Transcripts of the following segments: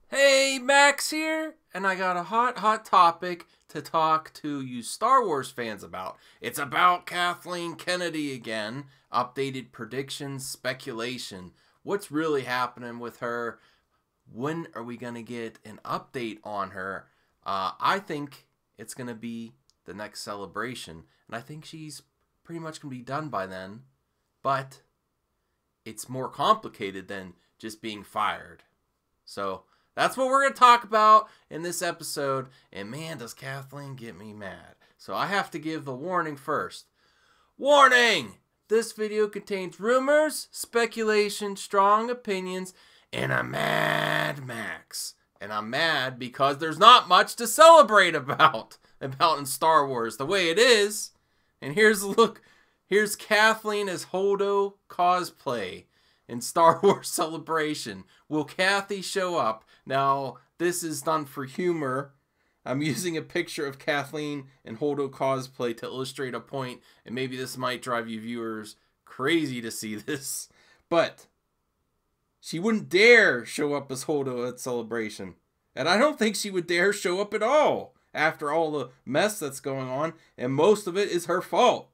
Hey, Max here, and I got a hot topic to talk to you Star Wars fans about. It's about Kathleen Kennedy again. Updated predictions, speculation. What's really happening with her? When are we going to get an update on her? I think it's going to be the next celebration, and I think she's pretty much going to be done by then. But it's more complicated than just being fired. So that's what we're going to talk about in this episode. And man, does Kathleen get me mad. So I have to give the warning first. Warning! This video contains rumors, speculation, strong opinions, and a Mad Max. And I'm mad because there's not much to celebrate about in Star Wars the way it is. And here's a look. Here's Kathleen as Holdo cosplay in Star Wars Celebration. Will Kathy show up? Now, this is done for humor. I'm using a picture of Kathleen in Holdo cosplay to illustrate a point, and maybe this might drive you viewers crazy to see this, but she wouldn't dare show up as Holdo at Celebration. And I don't think she would dare show up at all after all the mess that's going on, and most of it is her fault.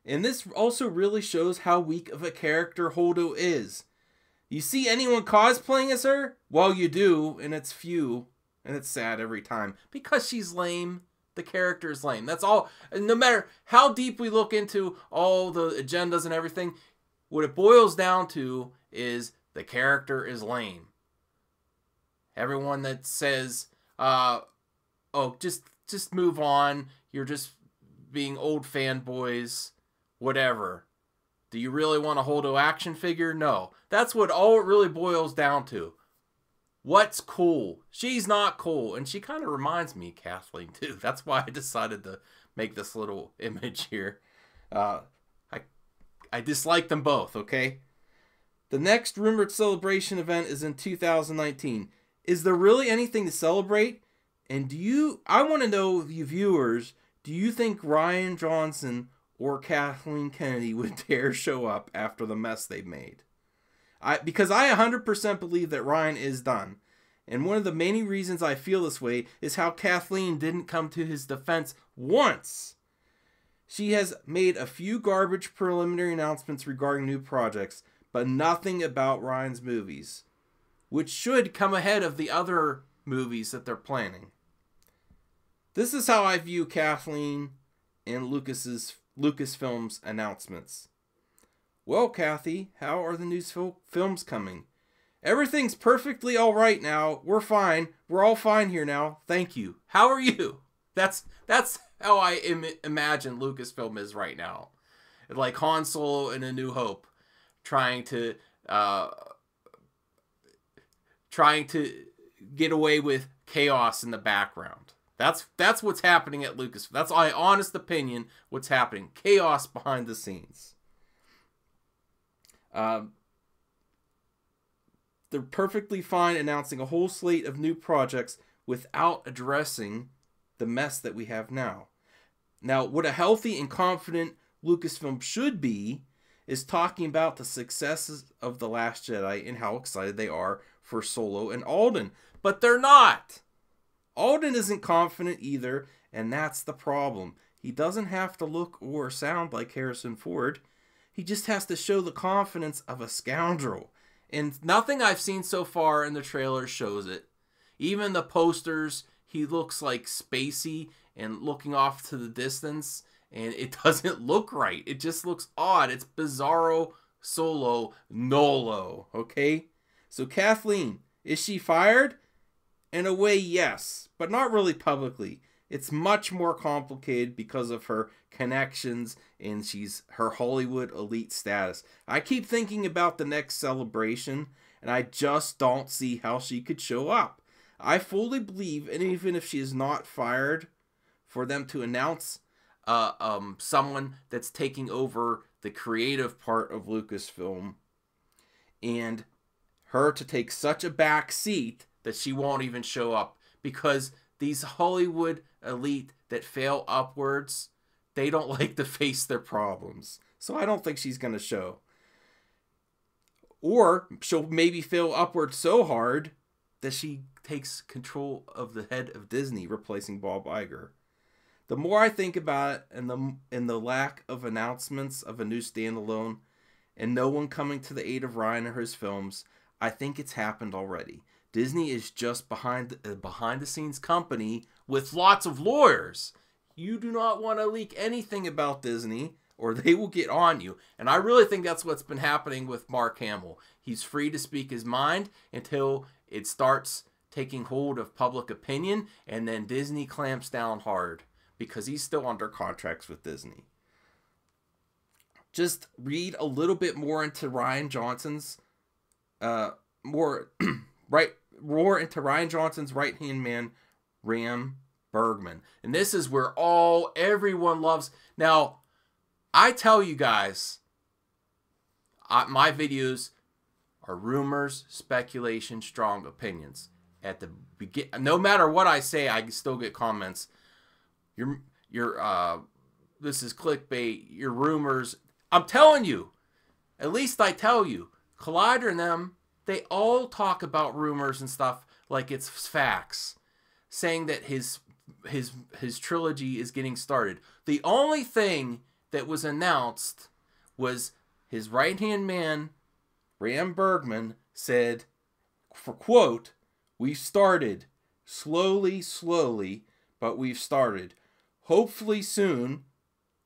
And this also really shows how weak of a character Holdo is. You see anyone cosplaying as her? Well, you do, and it's few, and it's sad every time. Because she's lame. The character is lame. That's all. And no matter how deep we look into all the agendas and everything, what it boils down to is the character is lame. Everyone that says, oh, just move on. You're just being old fanboys. Whatever. Do you really want a Holdo action figure? No. That's what all it really boils down to. What's cool? She's not cool. And she kind of reminds me of Kathleen, too. That's why I decided to make this little image here. I dislike them both, okay? The next rumored celebration event is in 2019. Is there really anything to celebrate? And I want to know, you viewers, do you think Rian Johnson or Kathleen Kennedy would dare show up after the mess they've made? Because I 100% believe that Rian is done. And one of the many reasons I feel this way is how Kathleen didn't come to his defense once. She has made a few garbage preliminary announcements regarding new projects, but nothing about Rian's movies, which should come ahead of the other movies that they're planning. This is how I view Kathleen and Lucasfilm's announcements. Well, Kathy, how are the new films coming? Everything's perfectly all right now. We're fine. We're all fine here now. Thank you. How are you? That's how I imagine Lucasfilm is right now. Like Han Solo in A New Hope, trying to get away with chaos in the background. That's what's happening at Lucas. That's my honest opinion. What's happening? Chaos behind the scenes. They're perfectly fine announcing a whole slate of new projects without addressing the mess that we have now. Now, what a healthy and confident Lucasfilm should be is talking about the successes of The Last Jedi and how excited they are for Solo and Alden. But they're not. Alden isn't confident either, and that's the problem. He doesn't have to look or sound like Harrison Ford. He just has to show the confidence of a scoundrel. And nothing I've seen so far in the trailer shows it. Even the posters, he looks like spacey and looking off to the distance, and it doesn't look right. It just looks odd. It's Bizarro Solo Nolo, okay? So Kathleen, is she fired? In a way, yes, but not really publicly. It's much more complicated because of her connections and her Hollywood elite status. I keep thinking about the next celebration, and I just don't see how she could show up. I fully believe, and even if she is not fired, for them to announce someone that's taking over the creative part of Lucasfilm, and her to take such a back seat that she won't even show up, because these Hollywood elite that fail upwards, they don't like to face their problems. So I don't think she's going to show. Or she'll maybe fail upward so hard that she takes control of the head of Disney, replacing Bob Iger. The more I think about it, and the lack of announcements of a new standalone, and no one coming to the aid of Rian or his films, I think it's happened already. Disney is just behind the scenes company with lots of lawyers. You do not want to leak anything about Disney, or they will get on you. And I really think that's what's been happening with Mark Hamill. He's free to speak his mind until it starts taking hold of public opinion, and then Disney clamps down hard because he's still under contracts with Disney. Just read a little bit more into Rian Johnson's more into Rian Johnson's right-hand man, Ram Bergman. And this is where everyone loves. Now, I tell you guys, my videos are rumors, speculation, strong opinions. At the no matter what I say, I still get comments. This is clickbait. Your rumors. I'm telling you. At least I tell you. Collider and them, they all talk about rumors and stuff like it's facts, saying that his trilogy is getting started. The only thing that was announced was his right-hand man, Ram Bergman, said, for quote, "We've started slowly, but we've started. Hopefully soon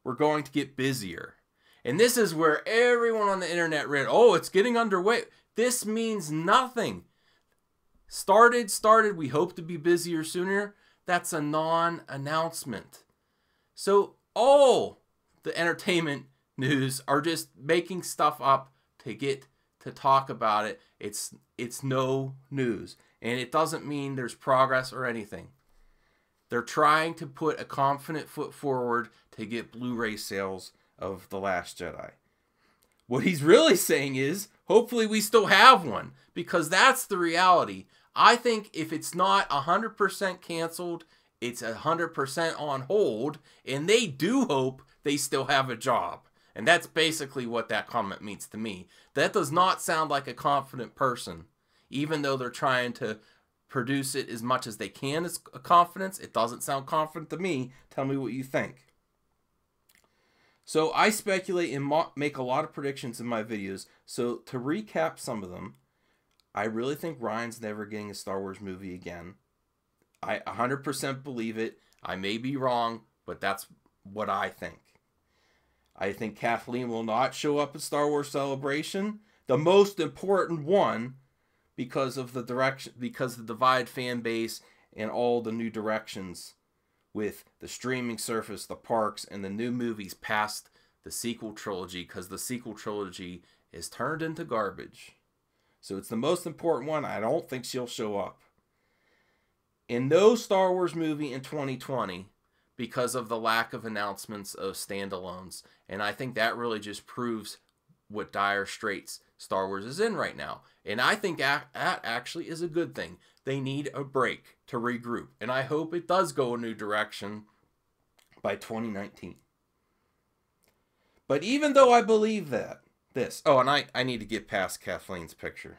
we're going to get busier." And this is where everyone on the internet read, "Oh, it's getting underway." This means nothing. Started, we hope to be busier sooner. That's a non-announcement. So all the entertainment news are just making stuff up to get to talk about it. It's no news. And it doesn't mean there's progress or anything. They're trying to put a confident foot forward to get Blu-ray sales of The Last Jedi. What he's really saying is, hopefully we still have one, because that's the reality. I think if it's not 100% canceled, it's 100% on hold, and they do hope they still have a job. And that's basically what that comment means to me. That does not sound like a confident person. Even though they're trying to produce it as much as they can as a confidence, it doesn't sound confident to me. Tell me what you think. So I speculate and make a lot of predictions in my videos. So to recap some of them, I really think Rian's never getting a Star Wars movie again. I 100% believe it. I may be wrong, but that's what I think. I think Kathleen will not show up at Star Wars Celebration, the most important one, because of the direction, because the divide fan base and all the new directions with the streaming service, the parks, and the new movies past the sequel trilogy, because the sequel trilogy is turned into garbage. So it's the most important one. I don't think she'll show up. And no Star Wars movie in 2020 because of the lack of announcements of standalones. And I think that really just proves what dire straits Star Wars is in right now. And I think that actually is a good thing. They need a break to regroup. And I hope it does go a new direction by 2019. But even though I believe this... Oh, and I need to get past Kathleen's picture.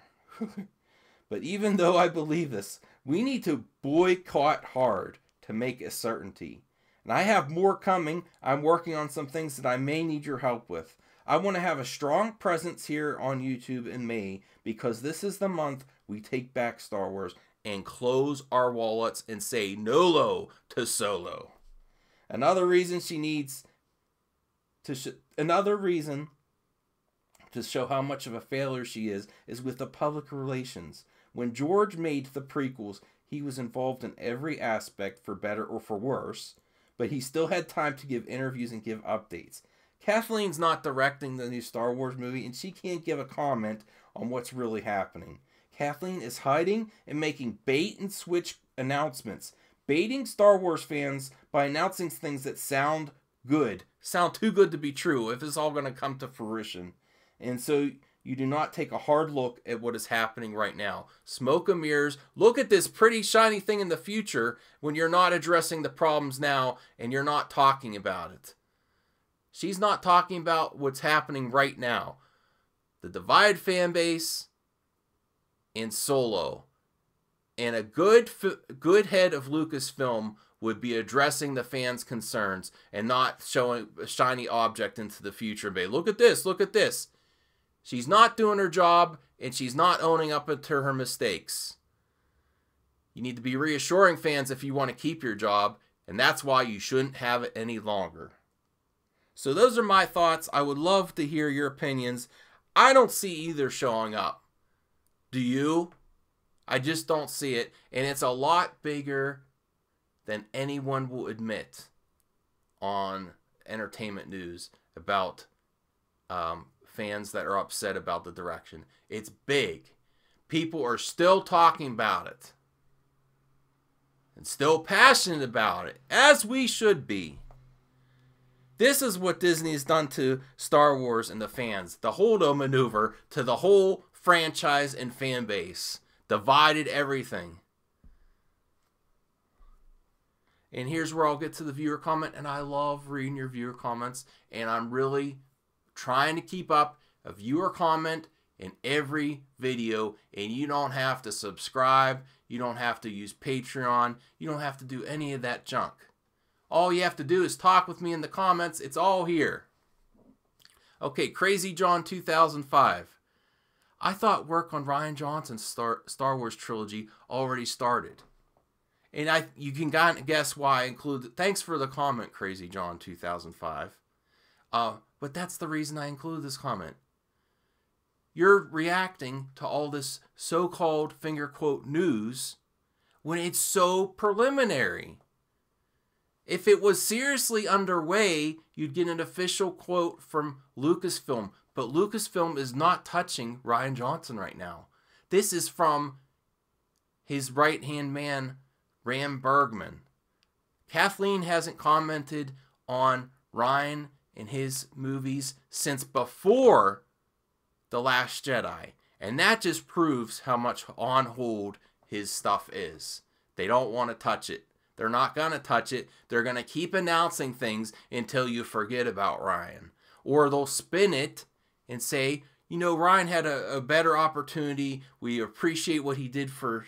But even though I believe this, we need to boycott hard to make a certainty. And I have more coming. I'm working on some things that I may need your help with. I want to have a strong presence here on YouTube in May, because this is the month we take back Star Wars and close our wallets and say NOLO to Solo. Another reason to show how much of a failure she is with the public relations. When George made the prequels, he was involved in every aspect, for better or for worse, but he still had time to give interviews and give updates. Kathleen's not directing the new Star Wars movie, and she can't give a comment on what's really happening. Kathleen is hiding and making bait-and-switch announcements, baiting Star Wars fans by announcing things that sound good, sound too good to be true, if it's all going to come to fruition. And so you do not take a hard look at what is happening right now. Smoke and mirrors. Look at this pretty shiny thing in the future when you're not addressing the problems now and you're not talking about it. She's not talking about what's happening right now. The divide fan base and Solo. And a good head of Lucasfilm would be addressing the fans' concerns and not showing a shiny object into the future and be, look at this, look at this. She's not doing her job, and she's not owning up to her mistakes. You need to be reassuring fans if you want to keep your job, and that's why you shouldn't have it any longer. So those are my thoughts. I would love to hear your opinions. I don't see either showing up. Do you? I just don't see it, and it's a lot bigger than anyone will admit on entertainment news about fans that are upset about the direction. It's big. People are still talking about it and still passionate about it, as we should be. This is what Disney has done to Star Wars and the fans. The Holdo maneuver to the whole franchise and fan base. Divided everything. And here's where I'll get to the viewer comment. And I love reading your viewer comments. And I'm really trying to keep up a viewer comment in every video. And you don't have to subscribe. You don't have to use Patreon. You don't have to do any of that junk. All you have to do is talk with me in the comments. It's all here. Okay, Crazy John 2005. I thought work on Rian Johnson's Star Wars trilogy already started. And you can guess why I included... Thanks for the comment, Crazy John 2005. But that's the reason I included this comment. You're reacting to all this so-called finger quote news when it's so preliminary. If it was seriously underway, you'd get an official quote from Lucasfilm. But Lucasfilm is not touching Rian Johnson right now. This is from his right-hand man, Ram Bergman. Kathleen hasn't commented on Rian and his movies since before The Last Jedi. And that just proves how much on hold his stuff is. They don't want to touch it. They're not going to touch it. They're going to keep announcing things until you forget about Rian. Or they'll spin it and say, you know, Rian had a better opportunity. We appreciate what he did for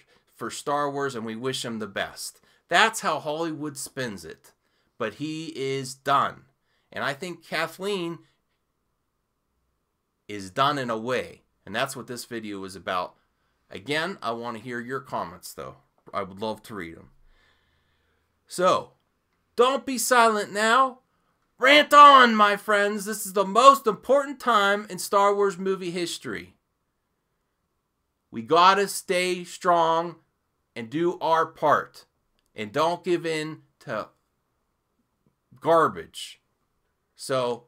Star Wars and we wish him the best. That's how Hollywood spins it. But he is done. And I think Kathleen is done in a way. And that's what this video is about. Again, I want to hear your comments though. I would love to read them. So, don't be silent now. Rant on, my friends. This is the most important time in Star Wars movie history. We gotta stay strong and do our part. And don't give in to garbage. So,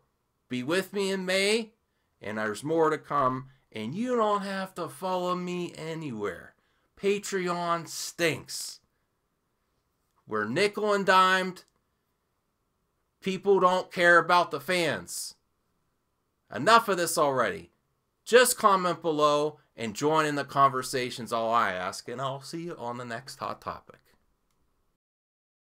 be with me in May. And there's more to come. And you don't have to follow me anywhere. Patreon stinks. We're nickel and dimed. People don't care about the fans. Enough of this already. Just comment below and join in the conversations, all I ask. And I'll see you on the next hot topic.